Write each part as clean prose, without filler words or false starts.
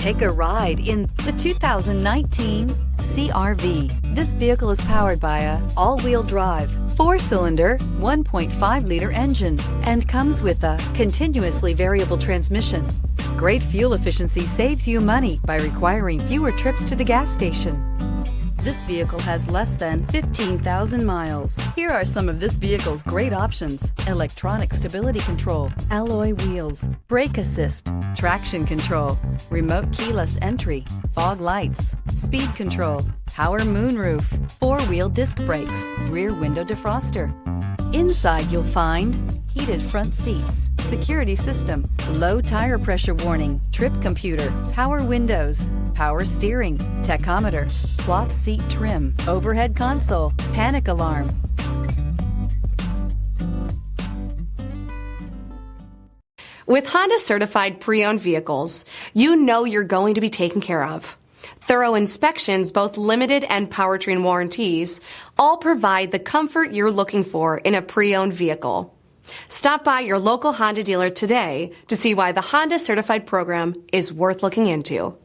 Take a ride in the 2019 CR-V. This vehicle is powered by a all-wheel drive, 4-cylinder, 1.5-liter engine and comes with a continuously variable transmission. Great fuel efficiency saves you money by requiring fewer trips to the gas station. This vehicle has less than 15,000 miles. Here are some of this vehicle's great options: electronic stability control, alloy wheels, brake assist, traction control, remote keyless entry, fog lights, speed control, power moonroof, 4-wheel disc brakes, rear window defroster. Inside you'll find heated front seats, security system, low tire pressure warning, trip computer, power windows, power steering, tachometer, cloth seat trim, overhead console, panic alarm. With Honda certified pre-owned vehicles, you know you're going to be taken care of. Thorough inspections, both limited and powertrain warranties, all provide the comfort you're looking for in a pre-owned vehicle. Stop by your local Honda dealer today to see why the Honda certified program is worth looking into.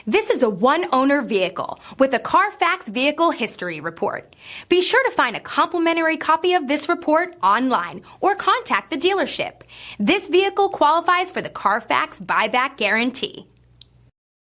This is a one-owner vehicle with a CARFAX Vehicle History Report. Be sure to find a complimentary copy of this report online or contact the dealership. This vehicle qualifies for the CARFAX Buyback Guarantee.